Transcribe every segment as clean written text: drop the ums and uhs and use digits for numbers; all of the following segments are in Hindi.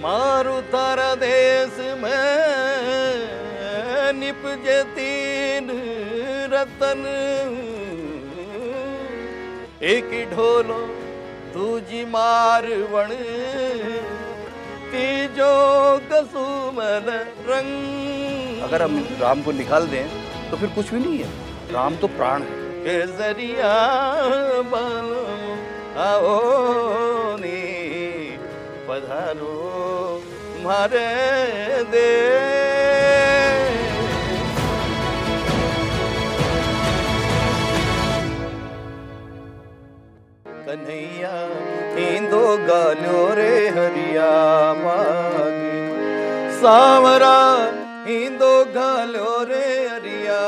मारु तारा देश में निपजे तीन रतन, एक ढोलो दूजी मारवण, तीजो कसुमल रंग। अगर हम राम को निकाल दें तो फिर कुछ भी नहीं है, राम तो प्राण है। केसरिया बालो आओ नी पधारो तुम्हारे देश। कन्हैया इंदो गालो रे हरिया मागे, सावरा इंदो गालो रे हरिया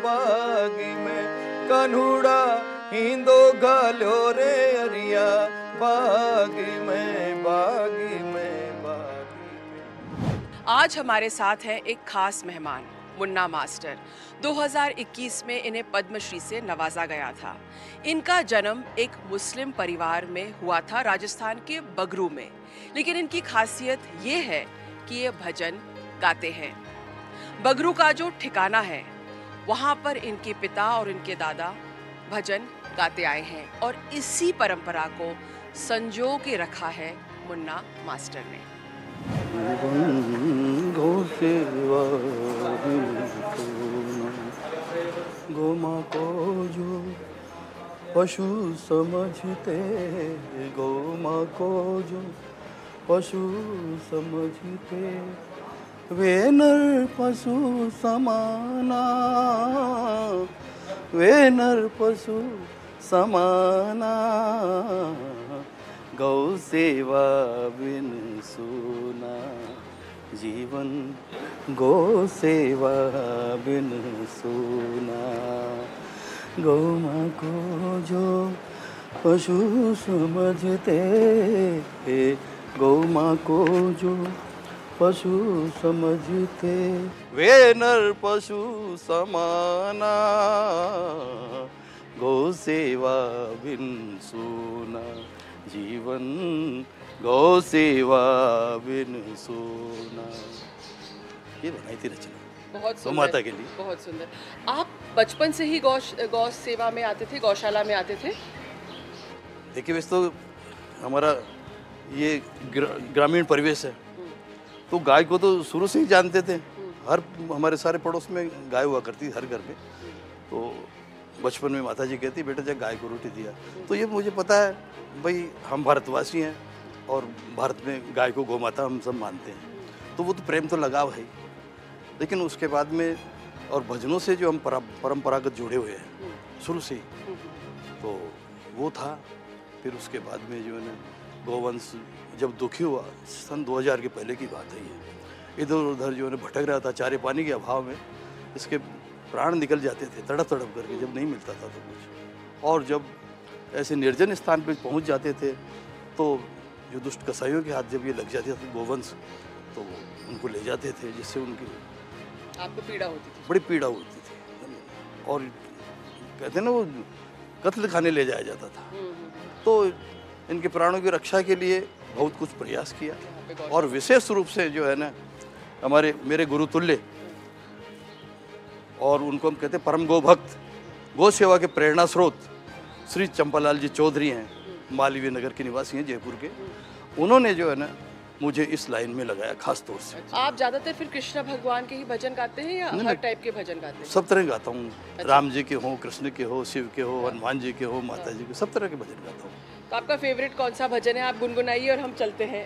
बागी में, कन्हुड़ा इंदो गालो रे हरिया बागी में, बागी में, बागी में। आज हमारे साथ हैं एक खास मेहमान, मुन्ना मास्टर। 2021 में इन्हें पद्मश्री से नवाजा गया था। इनका जन्म एक मुस्लिम परिवार में हुआ था, राजस्थान के बगरू में। लेकिन इनकी खासियत ये है कि ये भजन गाते हैं। बगरू का जो ठिकाना है वहाँ पर इनके पिता और इनके दादा भजन गाते आए हैं और इसी परंपरा को संजो के रखा है मुन्ना मास्टर ने। गोमा को जो पशु समझते, गोमा को जो पशु समझते, वे नर पशु समाना, वे नर पशु समाना, गौ सेवा बिन सूना जीवन, गौ सेवा बिन सूना। गौ माँ को जो पशु समझते, गौ माँ को जो पशु समझते, वे नर पशु समाना, गौ सेवा बिन सूना जीवन, गौ सेवा बिन सूना। ये बनाई थी रचना बहुत सुंदर, माता के लिए। बहुत सुंदर। आप बचपन से ही गौ सेवा में आते थे, गौशाला में आते थे? देखिए वैसे तो हमारा ये ग्रामीण परिवेश है, तो गाय को तो शुरू से ही जानते थे। हर हमारे सारे पड़ोस में गाय हुआ करती हर घर में। तो बचपन में माता जी कहती बेटा जब गाय को रोटी दिया, तो ये मुझे पता है भाई हम भारतवासी हैं और भारत में गाय को गौ माता हम सब मानते हैं, तो वो तो प्रेम तो लगाव है। लेकिन उसके बाद में और भजनों से जो हम परंपरागत जुड़े हुए हैं शुरू से ही, तो वो था। फिर उसके बाद में जो है ना गौवंश जब दुखी हुआ, सन 2000 के पहले की बात है ये, इधर उधर जो है भटक रहा था चारे पानी के अभाव में, इसके प्राण निकल जाते थे तड़प तड़प करके जब नहीं मिलता था तो कुछ। और जब ऐसे निर्जन स्थान पे पहुंच जाते थे तो जो दुष्ट कसाईयों के हाथ जब ये लग जाते थे गोवंश, तो उनको ले जाते थे, जिससे उनकी आपको पीड़ा होती थी? बड़ी पीड़ा होती थी और कहते ना वो कत्ल खाने ले जाया जाता था। तो इनके प्राणों की रक्षा के लिए बहुत कुछ प्रयास किया और विशेष रूप से जो है ना हमारे मेरे गुरु तुल्य और उनको हम कहते हैं परम गो भक्त, गौ सेवा के प्रेरणा स्रोत श्री चंपालाल जी चौधरी हैं, मालवीय नगर के निवासी हैं जयपुर के। उन्होंने जो है ना मुझे इस लाइन में लगाया खास तौर से। आप ज्यादातर फिर कृष्ण भगवान के ही भजन गाते हैं या हर टाइप के भजन गाते हैं? सब तरह गाता हूँ। अच्छा। राम जी के हो, कृष्ण के हो, शिव के हो, हनुमान जी के हो, माता जी के, सब तरह के भजन गाता हूँ। तो आपका फेवरेट कौन सा भजन है? आप गुनगुनाइए और हम चलते हैं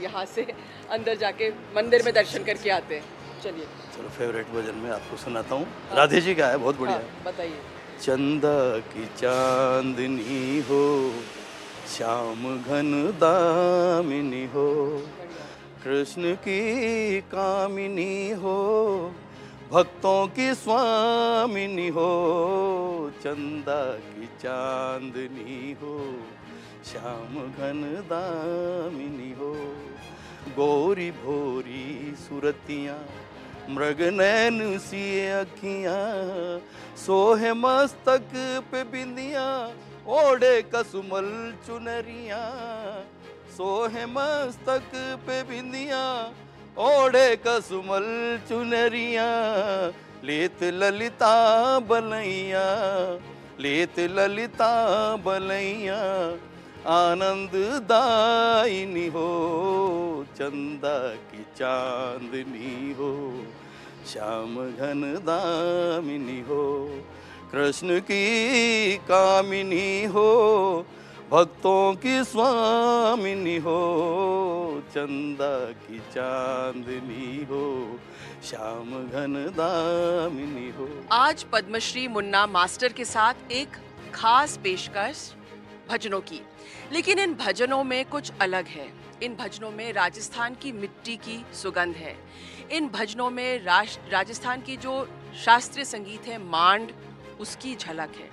यहाँ से अंदर जाके मंदिर में दर्शन करके आते हैं। चलिए चलो फेवरेट भजन में आपको सुनाता हूँ। राधे जी का है, बहुत बढ़िया। बताइए। चंदा की चांदनी हो, श्याम घन दामिनी हो, कृष्ण की कामिनी हो, भक्तों की स्वामिनी हो। चंदा की चांदनी हो, श्याम घन दामिनी हो, गोरी भोरी सुरतियाँ, मृग नैन सी अखियाँ, सोहे मस्तक पे बिंदियाँ, ओढ़े कसुमल चुनरियाँ, सोहे मस्तक पे बिंदिया, ओढ़े कसुमल चुनरिया, लेत ललिता बलैया, लेत ललिता बलैया, आनंद दायिनी हो, चंदा की चांदनी हो, श्याम घन दामिनी हो, कृष्ण की कामिनी हो, भक्तों की स्वामिनी हो, चंदा की चांदनी हो, श्याम घन दामिनी हो। आज पद्मश्री मुन्ना मास्टर के साथ एक खास पेशकश भजनों की, लेकिन इन भजनों में कुछ अलग है। इन भजनों में राजस्थान की मिट्टी की सुगंध है। इन भजनों में राजस्थान की जो शास्त्रीय संगीत है, मांड, उसकी झलक है।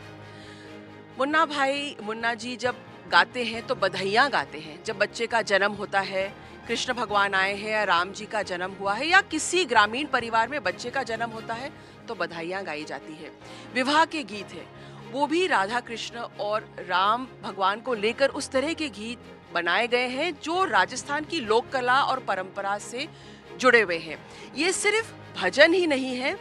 मुन्ना जी जब गाते हैं तो बधाइयाँ गाते हैं। जब बच्चे का जन्म होता है, कृष्ण भगवान आए हैं या राम जी का जन्म हुआ है या किसी ग्रामीण परिवार में बच्चे का जन्म होता है तो बधाइयाँ गाई जाती है। विवाह के गीत है, वो भी राधा कृष्ण और राम भगवान को लेकर उस तरह के गीत बनाए गए हैं जो राजस्थान की लोक कला और परंपरा से जुड़े हुए हैं। ये सिर्फ भजन ही नहीं है,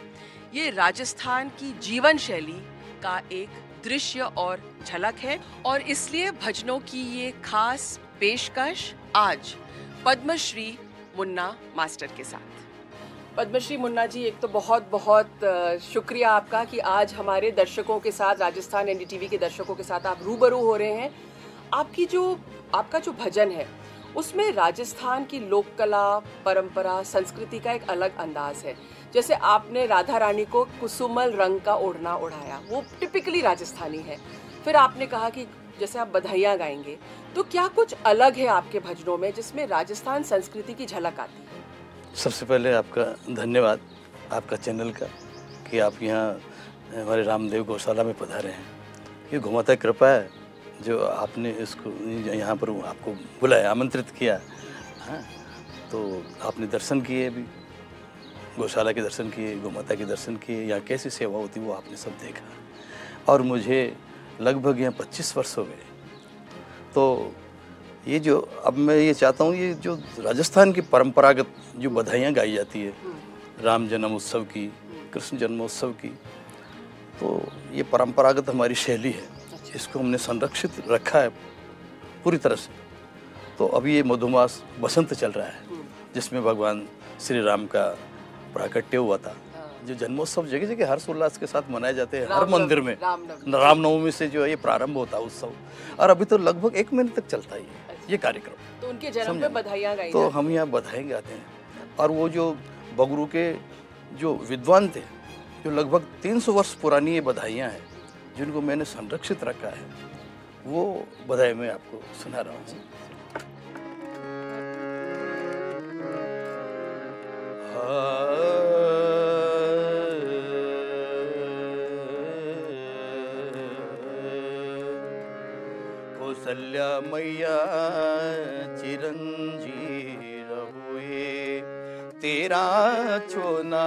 ये राजस्थान की जीवन शैली का एक दृश्य और झलक है। और इसलिए भजनों की ये खास पेशकश आज पद्मश्री मुन्ना मास्टर के साथ। पद्मश्री मुन्ना जी, एक तो बहुत बहुत शुक्रिया आपका कि आज हमारे दर्शकों के साथ, राजस्थान एनडीटीवी के दर्शकों के साथ आप रूबरू हो रहे हैं। आपका जो भजन है उसमें राजस्थान की लोक कला, परंपरा, संस्कृति का एक अलग अंदाज है। जैसे आपने राधा रानी को कुसुमल रंग का ओढ़ना ओढ़ाया, वो टिपिकली राजस्थानी है। फिर आपने कहा कि जैसे आप बधाइयाँ गाएंगे, तो क्या कुछ अलग है आपके भजनों में जिसमें राजस्थान संस्कृति की झलक आती है? सबसे पहले आपका धन्यवाद, आपका चैनल का, कि आप यहाँ हमारे रामदेव गौशाला में पधारे हैं। ये घुमाता कृपा है जो आपने इसको यहाँ पर आपको बुलाया, आमंत्रित किया। हाँ, तो आपने दर्शन किए भी, गौशाला के दर्शन किए, गोमाता के दर्शन किए, यहाँ कैसी सेवा होती वो आपने सब देखा। और मुझे लगभग यहाँ 25 वर्ष हो गए। तो ये जो अब मैं ये चाहता हूँ, ये जो राजस्थान की परंपरागत जो बधाइयाँ गाई जाती है, राम जन्म उत्सव की, कृष्ण जन्मोत्सव की, तो ये परंपरागत हमारी शैली है, इसको हमने संरक्षित रखा है पूरी तरह से। तो अभी ये मधुमास बसंत चल रहा है जिसमें भगवान श्री राम का प्राकट्य हुआ था, जो जन्मोत्सव जगह जगह हर्षोल्लास के साथ मनाए जाते हैं। हर मंदिर में रामनवमी से जो है ये प्रारंभ होता है उत्सव, और अभी तो लगभग 1 महीने तक चलता है ये कार्यक्रम। तो उनके जन्म पे बधाइयाँ गाई तो हम यहाँ बधाई गाते हैं। और वो जो बगरू के जो विद्वान थे, जो लगभग 300 वर्ष पुरानी ये बधाइयाँ हैं जिनको मैंने संरक्षित रखा है, वो बधाई मैं आपको सुना रहा हूँ। कौसल्या मैया चिरंजी रहुए, तेरा छोना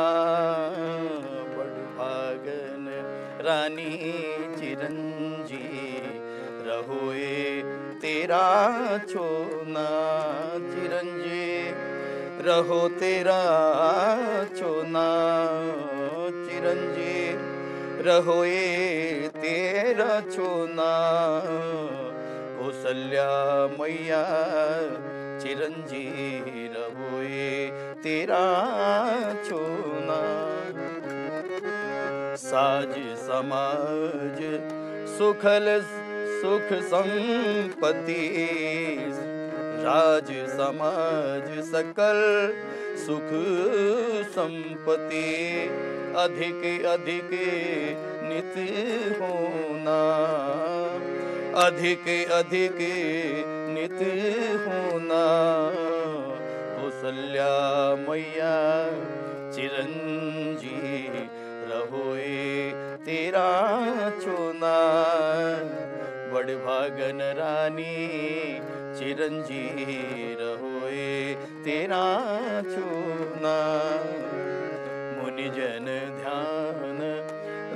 बड़भागन रानी चिरंजी रहुए, तेरा छोना चिरंजी रहो, तेरा छोना चिरंजी रहोए, तेरा छोना कौसल्या मैया चिरंजी रहोए, तेरा छोना। साज समाज सुखल सुख संपत्ति, राज समाज सकल सुख संपत्ति, अधिक अधिक नित होना, अधिक अधिक नित होना। कौसल्या मैया चिरंजी रहोए, तेरा छोना बड़भागन रानी चिरंजी रहोए, तेरा छोना। मुनिजन ध्यान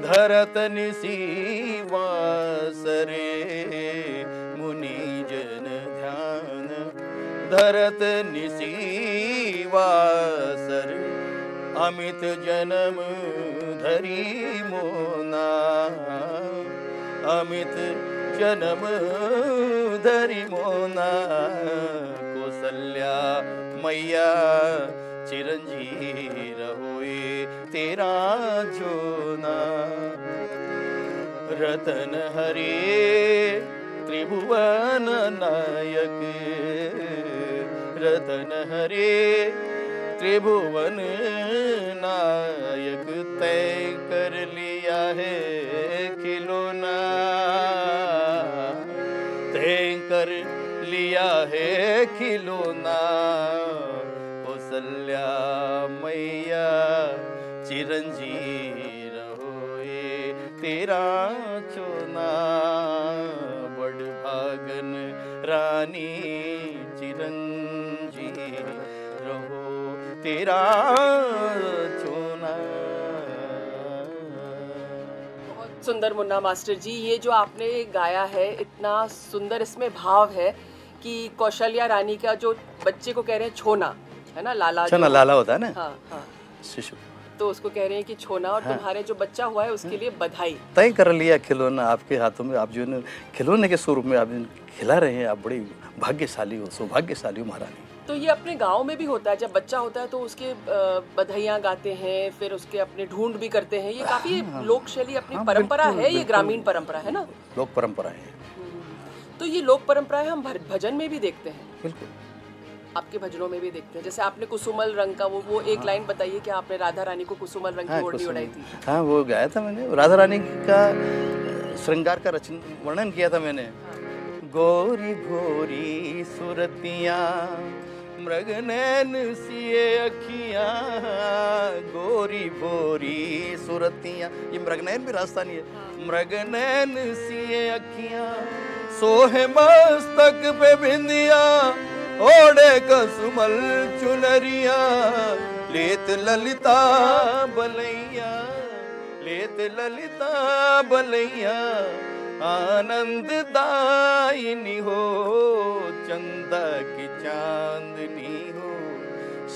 धरत निसीवासरे, मुनिजन ध्यान धरत निसीवासर अमित जन्म धरी मोना अमित जन्म धरी मोना कौशल्या मैया चिरंजीव होए तेरा जोना रतन हरे त्रिभुवन नायक रतन हरे त्रिभुवन नायक तय कर लिया है खिलौना तय कर लिया है खिलौना कौशल्या मैया चिरंजीव होए तेरा चोना बड़ भागन रानी चिरंजीव रहो तेरा चोना। बहुत सुंदर मुन्ना मास्टर जी, ये जो आपने गाया है इतना सुंदर, इसमें भाव है कि कौशल्या रानी का जो बच्चे को कह रहे हैं छोना, है ना, लाला छोना लाला होता है ना, हाँ हाँ, शिशु, तो उसको कह रहे हैं कि छोना, और तुम्हारे जो बच्चा हुआ है उसके लिए बधाई। तय कर लिया खिलौना आपके हाथों में, आप जो है खिलौने के स्वरूप में आप खिला रहे हैं, आप बड़ी भाग्यशाली हो, सौभाग्यशाली हो महारानी। तो ये अपने गांव में भी होता है, जब बच्चा होता है तो उसके बधाइयाँ गाते हैं, फिर उसके अपने ढूंढ भी करते हैं, ये काफी लोक शैली अपनी परंपरा है, ये ग्रामीण परंपरा है ना, लोक परंपरा है। तो ये लोक परंपराएं हम भजन में भी देखते हैं, बिल्कुल आपके भजनों में भी देखते हैं। जैसे आपने कुसुमल रंग का वो एक लाइन बताइए कि आपने राधा रानी को कुसुमल रंग की ओढ़नी उड़ाई थी। हाँ, वो गाया था मैंने, राधा रानी का श्रृंगार का वर्णन किया था मैंने। गोरी गोरी सुरतियाँ मृग नैन सिए अखियाँ, गोरी गोरी सुरतियाँ, ये मृग नैन भी राजस्थानी है। मृग नैन सिए अखियाँ सोहे मस्तक पे बिंदिया, ओढ़े कसुमल चुनरिया, लेत ललिता बलैया, लेत ललिता बलैया, आनंद दायिनी हो, चंदा की चांदनी हो,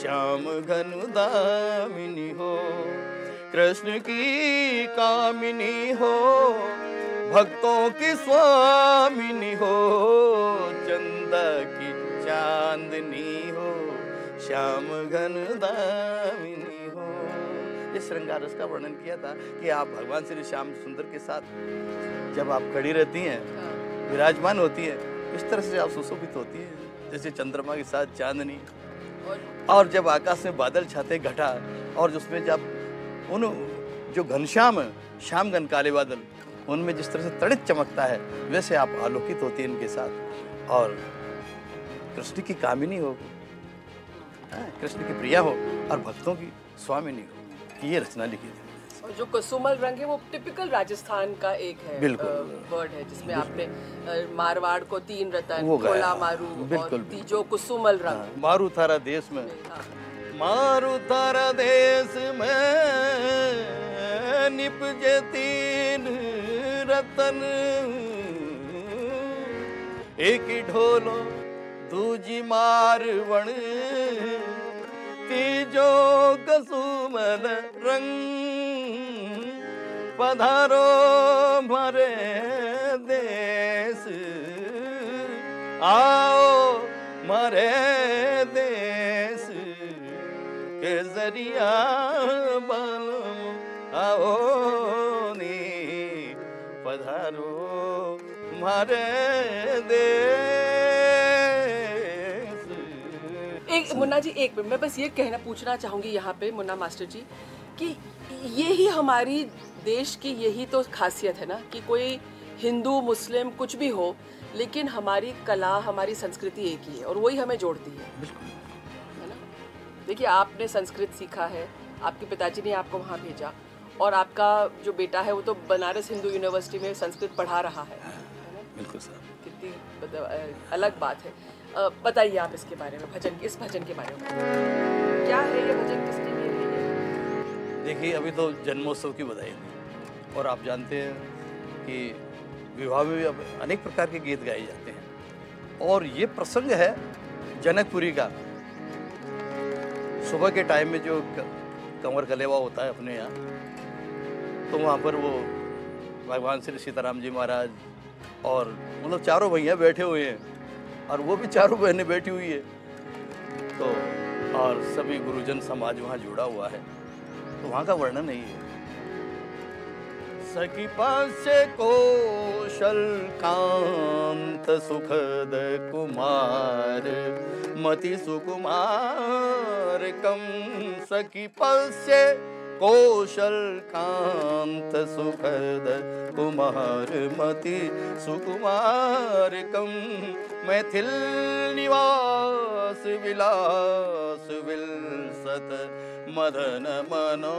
श्याम घनु दामिनी हो, कृष्ण की कामिनी हो, भक्तों की स्वामिनी हो, चंदा की चांदनी हो, श्याम घन दामिनी हो। ये श्रृंगार रस का वर्णन किया था कि आप भगवान श्री श्याम सुंदर के साथ जब आप खड़ी रहती हैं, विराजमान होती है, इस तरह से आप सुशोभित होती है, जैसे चंद्रमा के साथ चांदनी, और जब आकाश में बादल छाते घटा, और जिसमें जब उन जो घनश्याम श्याम घन काले बादल, उनमें जिस तरह से तड़ित चमकता है, वैसे आप आलोकित होती है इनके साथ, और कृष्ण की कामिनी हो, कृष्ण की प्रिया हो, और भक्तों की स्वामिनी हो, ये रचना लिखी थी। और जो कुसुमल रंग है वो टिपिकल राजस्थान का एक है, वर्ड है, जिसमें आपने मारवाड़ को 3 रतन, भोला मारू, और तीजो कुसुमल रंग, मारू थारा देश में, मारू थारा देश में निपजे 3 रतन, एक ढोलो दूजी मारवण, तीजो कसुमल रंग, पधारो मारे देश, आओ मारे देश के जरिया बालो, आओ नी पधारो मारे देश। एक मुन्ना जी, एक मिनट, मैं बस ये पूछना चाहूंगी यहाँ पे मुन्ना मास्टर जी कि ये ही हमारी देश की यही तो खासियत है ना, कि कोई हिंदू मुस्लिम कुछ भी हो, लेकिन हमारी कला हमारी संस्कृति एक ही है, और वही हमें जोड़ती है, है ना। देखिए, आपने संस्कृत सीखा है, आपके पिताजी ने आपको वहाँ भेजा, और आपका जो बेटा है वो तो बनारस हिंदू यूनिवर्सिटी में संस्कृत पढ़ा रहा है ना। बिल्कुल सर, कितनी अलग बात है। बताइए आप इसके बारे में, इस भजन के बारे में, क्या है ये भजन, किसके लिए है ये? देखिए, अभी तो जन्मोत्सव की बधाई थी, और आप जानते हैं कि विवाह में भी अब अनेक प्रकार के गीत गाए जाते हैं, और ये प्रसंग है जनकपुरी का सुबह के टाइम में जो कंवर कलेवा होता है अपने यहाँ, तो वहाँ पर वो भगवान श्री सीताराम जी महाराज और मतलब चारों भैया बैठे हुए हैं, और वो भी चारों बहनें बैठी हुई है, तो और सभी गुरुजन समाज वहाँ जुड़ा हुआ है, तो वहाँ का वर्णन नहीं है। सखी पास कौशल कांत सुखद कुमार मति सुकुमार कम। सखी पास कौशल कांत सुखद कुमार मति सुकुमार कम। मैथिल निवास विलास विलसत मदन मनो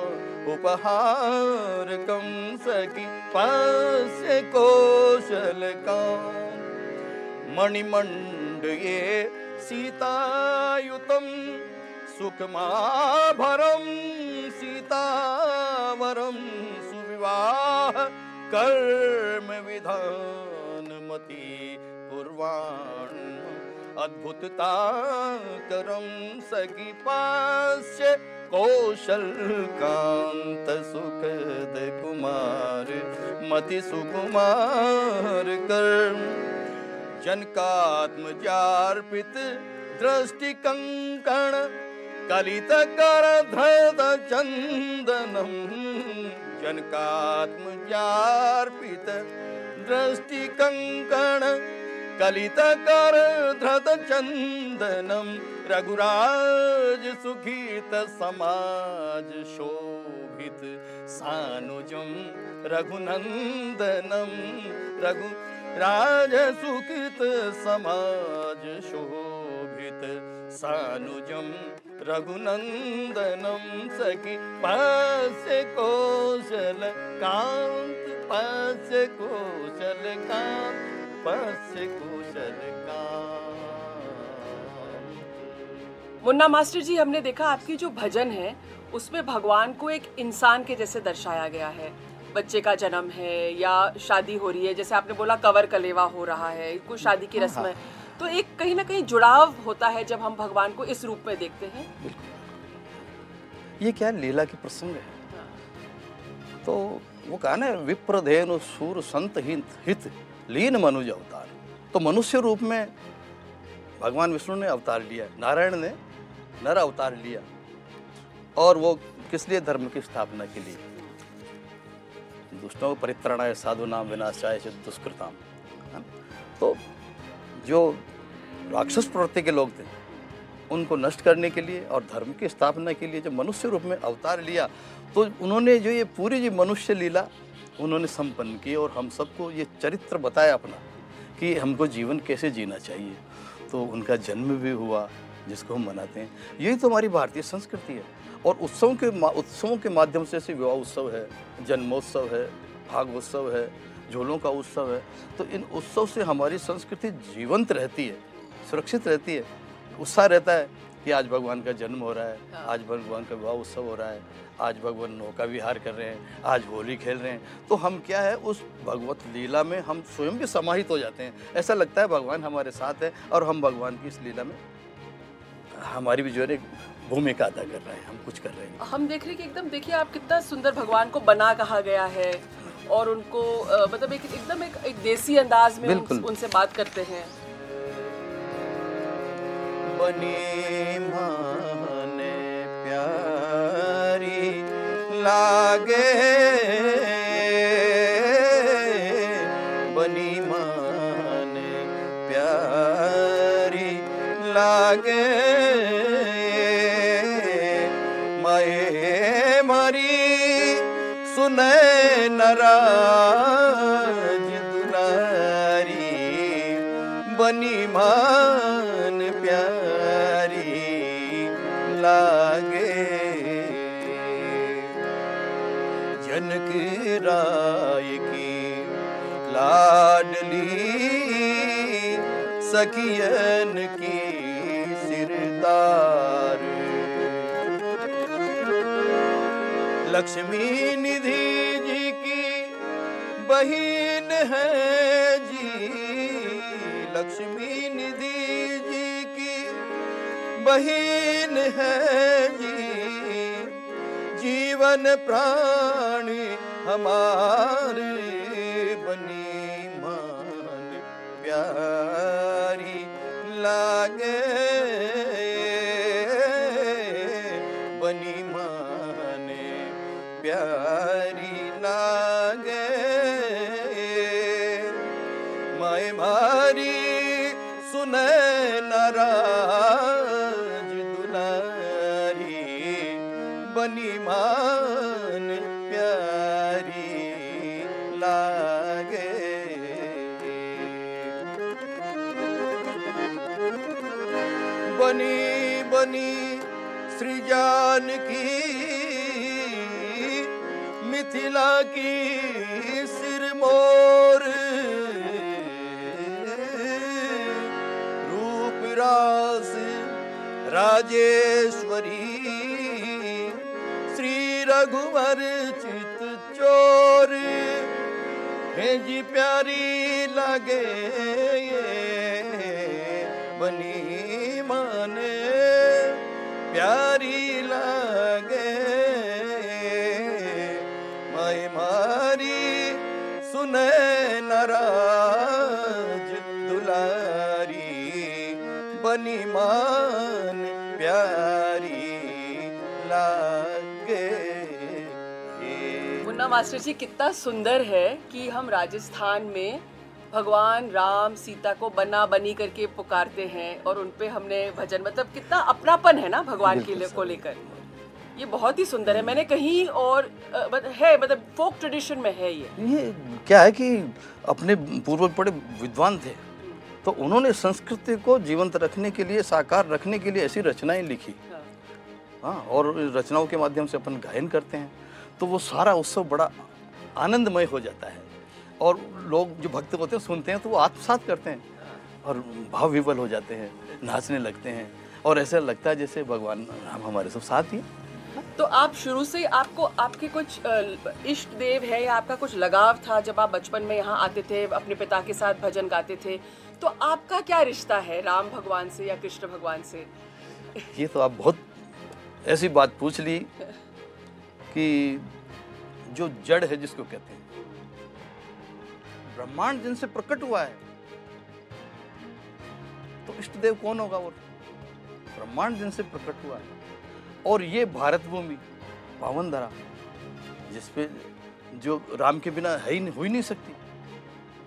उपहार कम। सखी पास कौशल काम मणिमंड ये सीतायुतम सुखमाभरम सीतावरम सुविवाह कर्म विधान मति पूर्वाण अद्भुतता करम। सखी पास कौशल कांत सुखद कुमार मति सुकुमार कर्म। जनकात्मजार्पित दृष्टि कंकण कलित कर धृत चंदनम। जनकात्मजार्पित दृष्टि कंकण कलित कर धृत चंदनम। रघुराज सुखित समाज शोभित सानुजम रघुनंदनम। रघुराज सुखित समाज शोभित सानुजम रघुनंदनम। सखी पास कौशल कांत पास कौशल कांत पास कौशल कांत। मुन्ना मास्टर जी, हमने देखा आपकी जो भजन है उसमें भगवान को एक इंसान के जैसे दर्शाया गया है। बच्चे का जन्म है या शादी हो रही है, जैसे आपने बोला कंवर कलेवा हो रहा है, कोई शादी की रस्म है, तो एक कहीं ना कहीं जुड़ाव होता है जब हम भगवान को इस रूप में देखते हैं। बिल्कुल, ये क्या लीला की प्रसंग है। तो वो कहा ना, विप्रधेनु सूर संत हित लीन मनुज अवतार। तो मनुष्य रूप में भगवान विष्णु ने अवतार लिया, नारायण ने नर अवतार लिया, और वो किस लिए? धर्म की स्थापना के लिए। दुष्टों को परित्राणाय साधुनाम विनाशाय च दुष्कृताम। तो जो राक्षस प्रवृत्ति के लोग थे उनको नष्ट करने के लिए और धर्म की स्थापना के लिए जब मनुष्य रूप में अवतार लिया, तो उन्होंने जो ये पूरी जो मनुष्य लीला उन्होंने संपन्न की और हम सबको ये चरित्र बताया अपना कि हमको जीवन कैसे जीना चाहिए। तो उनका जन्म भी हुआ जिसको हम मनाते हैं। यही तो हमारी भारतीय संस्कृति है। और उत्सवों के माध्यम से, जैसे विवाह उत्सव है, जन्मोत्सव है, भागवोत्सव है, झोलों का उत्सव है, तो इन उत्सव से हमारी संस्कृति जीवंत रहती है, सुरक्षित रहती है, उत्साह रहता है कि आज भगवान का जन्म हो रहा है, आज भगवान का विवाह उत्सव हो रहा है, आज भगवान नौका विहार कर रहे हैं, आज होली खेल रहे हैं। तो हम क्या है, उस भगवत लीला में हम स्वयं भी समाहित हो जाते हैं। ऐसा लगता है भगवान हमारे साथ है और हम भगवान की इस लीला में हमारी भी जो है भूमिका अदा कर रहे हैं, हम कुछ कर रहे हैं। हम देख रहे हैं कि एकदम देखिए आप कितना सुंदर भगवान को बना कहा गया है, और उनको मतलब एकदम एक देसी अंदाज में उनसे बात करते हैं। बनी माने प्यारी लागे, बनी माने प्यारी लागे, माए मारी सुने नराज दुलारी, बनी मान प्यारी लागे। जनक राय की लाडली सखियन की सिरदार, लक्ष्मी निधि जी की बहिन है जी, लक्ष्मी निधि जी की बहिन है जी, जीवन प्राण हमारे, बनी मान प्यारी लागे, बनी मान प्यारी लागे। माए मारी सुने नाराज दुलारी, बनी मान प्यारी लागे। बनी बनी सृजन की मिथिला की सिरमौर, रूप रास राजेश्वरी, श्री रघुवर चित चोर, है जी प्यारी लगे बनी माने प्यारी लगे। माए मारी सुने नाराज दुलारी, बनी मान प्यारी लागे। मुन्ना मास्टर जी, कितना सुंदर है कि हम राजस्थान में भगवान राम सीता को बना बनी करके पुकारते हैं और उनपे हमने भजन, मतलब कितना अपनापन है ना भगवान के को लेकर। ये बहुत ही सुंदर है। मैंने कहीं और है, मतलब फोक ट्रेडिशन में है ये क्या है कि अपने पूर्वज बड़े विद्वान थे, तो उन्होंने संस्कृति को जीवंत रखने के लिए, साकार रखने के लिए ऐसी रचनाएं लिखी। हाँ, और रचनाओं के माध्यम से अपन गायन करते हैं, तो वो सारा उत्सव बड़ा आनंदमय हो जाता है और लोग जो भक्त होते हैं सुनते हैं तो वो आत्मसात करते हैं और भाव विवल हो जाते हैं, नाचने लगते हैं और ऐसा लगता है जैसे भगवान राम हमारे सब साथ ही। तो आप शुरू से आपको आपके कुछ इष्ट देव है या आपका कुछ लगाव था जब आप बचपन में यहाँ आते थे, अपने पिता के साथ भजन गाते थे, तो आपका क्या रिश्ता है राम भगवान से या कृष्ण भगवान से? ये तो आप बहुत ऐसी बात पूछ ली कि जो जड़ है जिसको कहते हैं, ब्रह्मांड जिनसे प्रकट हुआ है तो इष्ट देव कौन होगा? वो ब्रह्मांड जिनसे प्रकट हुआ है। और ये भारत भूमि पावन धरा जिसपे जो राम के बिना है ही हो ही नहीं सकती।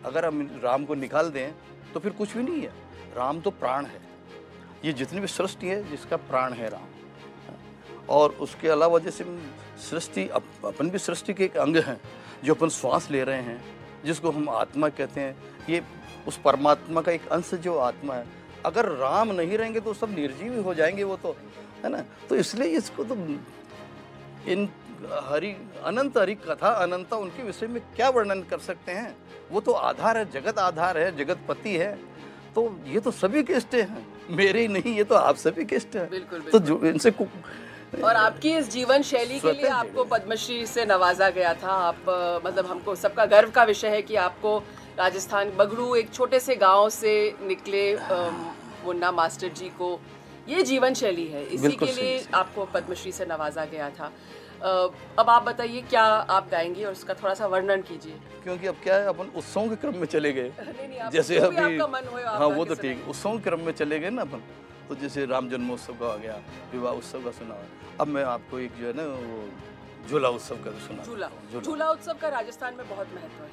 अगर हम राम को निकाल दें तो फिर कुछ भी नहीं है। राम तो प्राण है, ये जितनी भी सृष्टि है जिसका प्राण है राम। और उसके अलावा जैसे सृष्टि, अपन भी सृष्टि के एक अंग हैं, जो अपन श्वास ले रहे हैं, जिसको हम आत्मा कहते हैं, ये उस परमात्मा का एक अंश जो आत्मा है। अगर राम नहीं रहेंगे तो सब निर्जीव हो जाएंगे, वो तो है ना। तो इसलिए इसको तो इन अनंत हरि कथा अनंता, उनके विषय में क्या वर्णन कर सकते हैं। वो तो आधार है, जगत आधार है, जगत पति है। तो ये तो सभी के इष्ट हैं, मेरे ही नहीं, ये तो आप सभी के इष्ट हैं। बिल्कुल, तो जो इनसे और आपकी इस जीवन शैली के लिए आपको पद्मश्री से नवाजा गया था। आप मतलब हमको सबका गर्व का विषय है कि आपको राजस्थान बगड़ू, एक छोटे से गांव से निकले मुन्ना मास्टर जी को ये जीवन शैली है, इसी के लिए आपको पद्मश्री से नवाजा गया था। अब आप बताइए क्या आप गाएंगे और उसका थोड़ा सा वर्णन कीजिए। क्योंकि अब क्या है, अपन उत्सवों के क्रम में चले गए। नहीं, जैसे अभी आपका मन हो, हाँ वो तो ठीक, उत्सवों के क्रम में चले गए ना अपन। तो जैसे राम जन्मोत्सव का आ गया, विवाह उत्सव का सुना। अब मैं आपको एक जो है ना वो झूला उत्सव का सुना। झूला उत्सव का राजस्थान में बहुत महत्व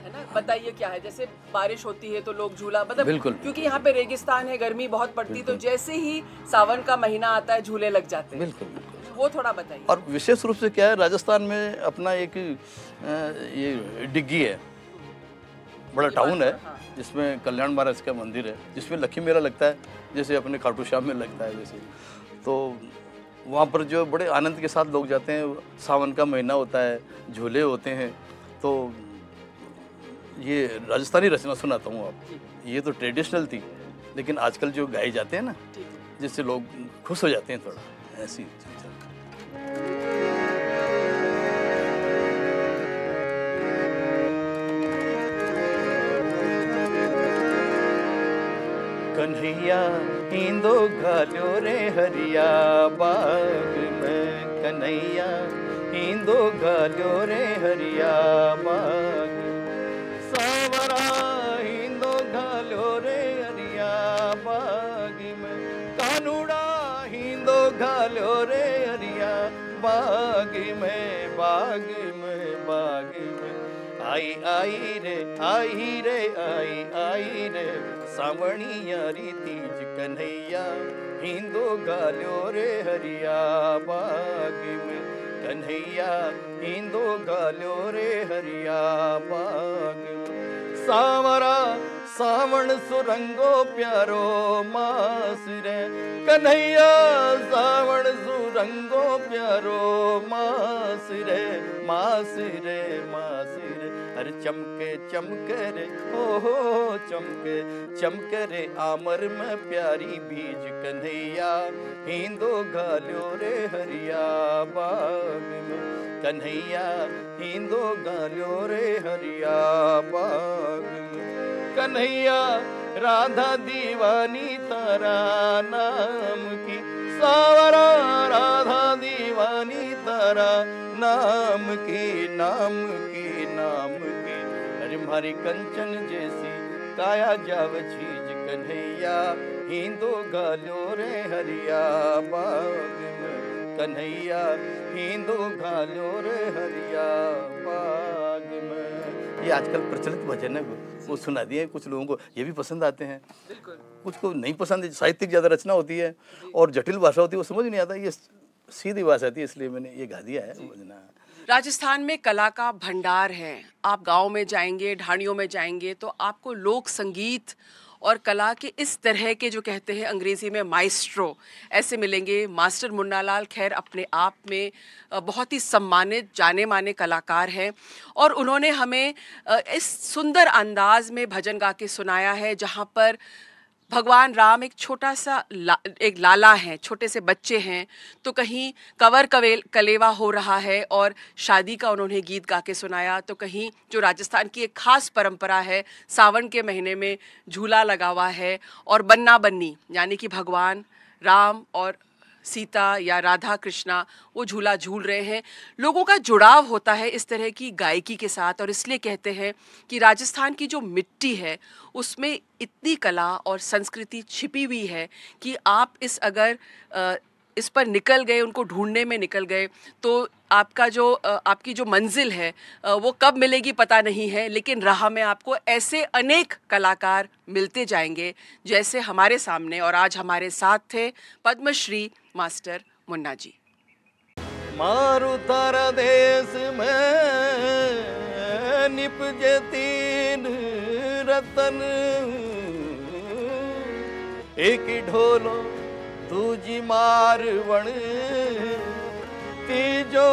है ना, बताइए क्या है। जैसे बारिश होती है तो लोग झूला, मतलब बिल्कुल, क्योंकि यहाँ पे रेगिस्तान है, गर्मी बहुत पड़ती, तो जैसे ही सावन का महीना आता है झूले लग जाते हैं। बिल्कुल बिल्कुल, वो थोड़ा बताइए। और विशेष रूप से क्या है, राजस्थान में अपना एक ये डिग्गी है, बड़ा टाउन है, जिसमें कल्याण महाराज का मंदिर है, जिसमें लक्ष्मी मेला लगता है, जैसे अपने खाटू श्याम में लगता है वैसे। तो वहाँ पर जो बड़े आनंद के साथ लोग जाते हैं, सावन का महीना होता है, झूले होते हैं। तो ये राजस्थानी रचना सुनाता हूँ आप, ये तो ट्रेडिशनल थी, लेकिन आजकल जो गाए जाते हैं ना, जिससे लोग खुश हो जाते हैं, थोड़ा ऐसी चीज़। कन्हैया हिंदो घालो रे हरिया बाग में, कन्हैया हिंदो घालो रे हरिया बाग, सावरा हिंदो घालो रे हरिया बाग में, कानूड़ा हिंदो घालो रे हरिया बाग में, बाग में, बाग में। आई आई रे आई रे आई आई रे सावणिया री तीज, कन्हैया हिंदो घालो रे हरिया बाग में, कन्हैया हिंदो घालो रे हरिया बाग में। सावरा सावण सुरंगो प्यारो मास रे, कन्हैया सावण सुरंगो प्यारो मास रे, मास रे, मास रे। हर चमके चमके रे हो चमके चमके रे आमर में प्यारी बीज, कन्हैया हिंदो घालो रे हरिया बाग में, कन्हैया हिंदो घालो रे हरिया बाग में। कन्हैया राधा दीवानी तारा नाम की, सावरा राधा दीवानी तारा नाम की, नाम की, नाम की। अरे मारी कंचन जैसी काया जाव चीज, कन्हैया हिंदो घालो रे हरिया बाग में, कन्हैया हिंदो घालो रे हरिया बाग में। ये आजकल प्रचलित भजन है, वो सुना दिए, कुछ लोगों को ये भी पसंद आते हैं, कुछ को नहीं पसंद। साहित्यिक ज़्यादा रचना होती है और जटिल भाषा होती है, वो समझ नहीं आता, ये सीधी भाषा थी, इसलिए मैंने ये गा दिया है भजना। राजस्थान में कला का भंडार है। आप गांव में जाएंगे, ढाणियों में जाएंगे तो आपको लोक संगीत और कला के इस तरह के, जो कहते हैं अंग्रेजी में माइस्ट्रो, ऐसे मिलेंगे। मास्टर मुन्नालाल खैर अपने आप में बहुत ही सम्मानित जाने माने कलाकार हैं और उन्होंने हमें इस सुंदर अंदाज में भजन गा के सुनाया है, जहाँ पर भगवान राम एक छोटा सा एक लाला है, छोटे से बच्चे हैं, तो कहीं कवर कलेवा हो रहा है और शादी का उन्होंने गीत गा के सुनाया, तो कहीं जो राजस्थान की एक खास परंपरा है, सावन के महीने में झूला लगा हुआ है और बन्ना बन्नी यानी कि भगवान राम और सीता या राधा कृष्णा वो झूला झूल रहे हैं। लोगों का जुड़ाव होता है इस तरह की गायकी के साथ और इसलिए कहते हैं कि राजस्थान की जो मिट्टी है उसमें इतनी कला और संस्कृति छिपी हुई है कि आप इस पर निकल गए, उनको ढूंढने में निकल गए, तो आपकी जो मंजिल है वो कब मिलेगी पता नहीं है, लेकिन राह में आपको ऐसे अनेक कलाकार मिलते जाएंगे जैसे हमारे सामने और आज हमारे साथ थे पद्मश्री मास्टर मुन्ना जी। मारू तारा देश में निपजे तीन रतन, एक ढोलो तुझी मारवण, तीजो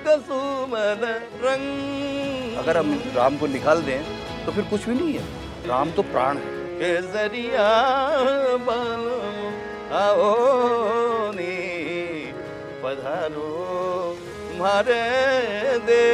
कसुमल रंग। अगर हम राम को निकाल दें तो फिर कुछ भी नहीं है, राम तो प्राण है। केसरिया बालो आओ नी पधारो मारे दे